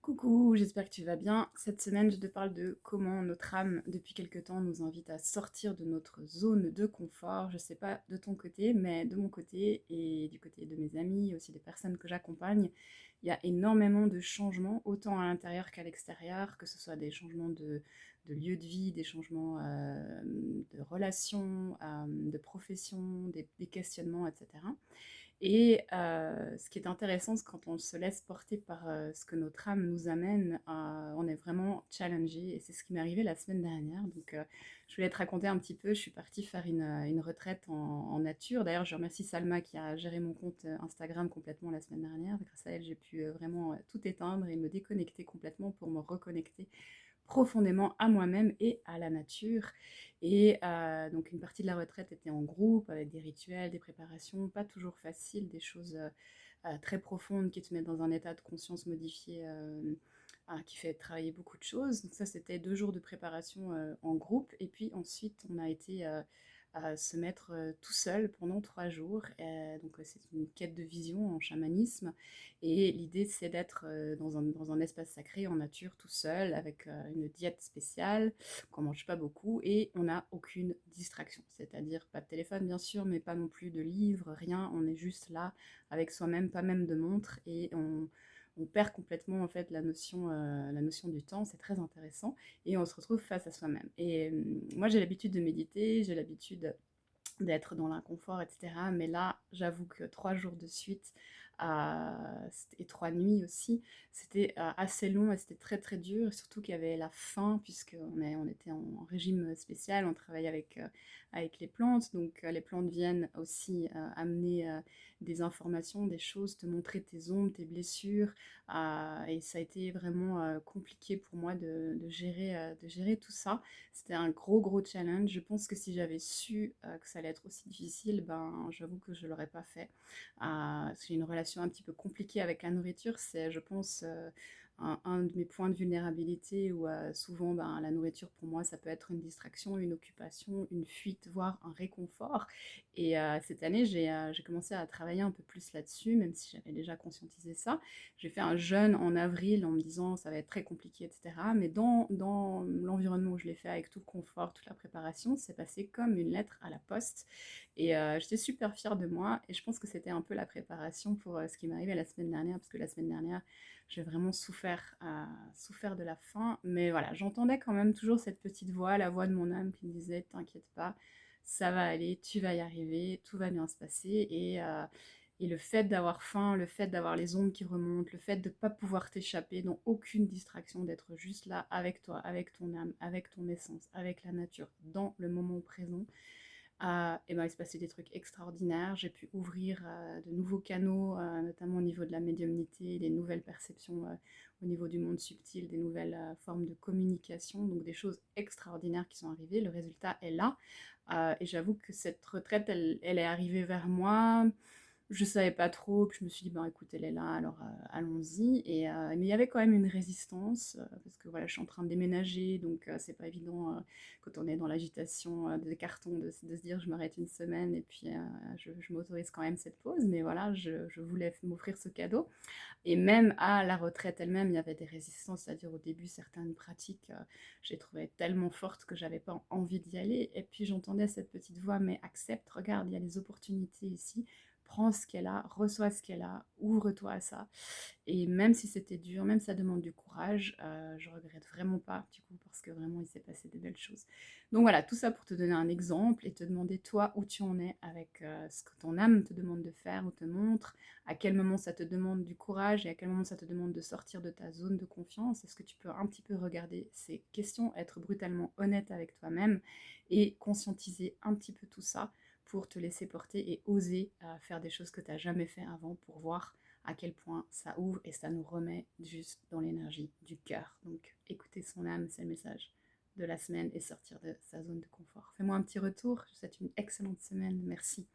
Coucou, j'espère que tu vas bien. Cette semaine, je te parle de comment notre âme, depuis quelque temps, nous invite à sortir de notre zone de confort. Je sais pas de ton côté, mais de mon côté et du côté de mes amis, aussi des personnes que j'accompagne, il y a énormément de changements, autant à l'intérieur qu'à l'extérieur, que ce soit des changements de lieu de vie, des changements de relations, de profession, des questionnements, etc. Et ce qui est intéressant, c'est quand on se laisse porter par ce que notre âme nous amène, on est vraiment challengé. Et c'est ce qui m'est arrivé la semaine dernière. Donc, je voulais te raconter un petit peu. Je suis partie faire une retraite en nature. D'ailleurs, je remercie Salma qui a géré mon compte Instagram complètement la semaine dernière. Grâce à elle, j'ai pu vraiment tout éteindre et me déconnecter complètement pour me reconnecter profondément à moi-même et à la nature. Et donc une partie de la retraite était en groupe, avec des rituels, des préparations, pas toujours faciles, des choses très profondes qui te mettent dans un état de conscience modifié qui fait travailler beaucoup de choses. Donc ça, c'était 2 jours de préparation en groupe. Et puis ensuite, on a été à se mettre tout seul pendant 3 jours. Donc c'est une quête de vision en chamanisme. Et l'idée, c'est d'être dans un espace sacré, en nature, tout seul, avec une diète spéciale, qu'on mange pas beaucoup, et on n'a aucune distraction. C'est-à-dire pas de téléphone, bien sûr, mais pas non plus de livres, rien. On est juste là, avec soi-même, pas même de montre, et on perd complètement en fait la notion du temps, c'est très intéressant, et on se retrouve face à soi-même. Et moi j'ai l'habitude de méditer, j'ai l'habitude d'être dans l'inconfort, etc. Mais là, j'avoue que 3 jours de suite et 3 nuits aussi, c'était assez long et c'était très très dur. Et surtout qu'il y avait la faim, puisqu'on était en régime spécial, on travaille avec les plantes. Donc les plantes viennent aussi amener des informations, des choses, te montrer tes ombres, tes blessures. Et ça a été vraiment compliqué pour moi de gérer tout ça. C'était un gros, gros challenge. Je pense que si j'avais su que ça allait être aussi difficile, ben, j'avoue que je ne l'aurais pas fait. J'ai une relation un petit peu compliquée avec la nourriture. C'est, je pense, un de mes points de vulnérabilité où souvent, ben, la nourriture, pour moi, ça peut être une distraction, une occupation, une fuite, voire un réconfort. Et cette année, j'ai commencé à travailler un peu plus là-dessus, même si j'avais déjà conscientisé ça. J'ai fait un jeûne en avril en me disant ça va être très compliqué, etc. Mais dans l'environnement où je l'ai fait avec tout le confort, toute la préparation, c'est passé comme une lettre à la poste. Et j'étais super fière de moi. Et je pense que c'était un peu la préparation pour ce qui m'est arrivé la semaine dernière, parce que la semaine dernière, j'ai vraiment souffert de la faim. Mais voilà, j'entendais quand même toujours cette petite voix, la voix de mon âme qui me disait t'inquiète pas, ça va aller, tu vas y arriver, tout va bien se passer. Et le fait d'avoir faim, le fait d'avoir les ondes qui remontent, le fait de ne pas pouvoir t'échapper dans aucune distraction, d'être juste là avec toi, avec ton âme, avec ton essence, avec la nature, dans le moment présent, et ben, il se passait des trucs extraordinaires. J'ai pu ouvrir de nouveaux canaux, notamment au niveau de la médiumnité, des nouvelles perceptions au niveau du monde subtil, des nouvelles formes de communication, donc des choses extraordinaires qui sont arrivées. Le résultat est là. Et j'avoue que cette retraite, elle est arrivée vers moi. Je savais pas trop, puis je me suis dit, ben écoute, elle est là, alors allons-y. Mais il y avait quand même une résistance, parce que voilà, je suis en train de déménager, donc c'est pas évident quand on est dans l'agitation des cartons de se dire je m'arrête une semaine et puis je m'autorise quand même cette pause. Mais voilà, je voulais m'offrir ce cadeau. Et même à la retraite elle-même, il y avait des résistances, c'est-à-dire au début, certaines pratiques, j'ai trouvé tellement fortes que j'avais pas envie d'y aller. Et puis j'entendais cette petite voix, mais accepte, regarde, il y a les opportunités ici, prends ce qu'elle a, reçois ce qu'elle a, ouvre-toi à ça. Et même si c'était dur, même si ça demande du courage, je regrette vraiment pas, du coup, parce que vraiment, il s'est passé des belles choses. Donc voilà, tout ça pour te donner un exemple et te demander, toi, où tu en es avec ce que ton âme te demande de faire ou te montre, à quel moment ça te demande du courage et à quel moment ça te demande de sortir de ta zone de confiance. Est-ce que tu peux un petit peu regarder ces questions, être brutalement honnête avec toi-même et conscientiser un petit peu tout ça pour te laisser porter et oser faire des choses que tu n'as jamais fait avant pour voir à quel point ça ouvre et ça nous remet juste dans l'énergie du cœur. Donc écouter son âme, c'est le message de la semaine et sortir de sa zone de confort. Fais-moi un petit retour, je te souhaite une excellente semaine, merci.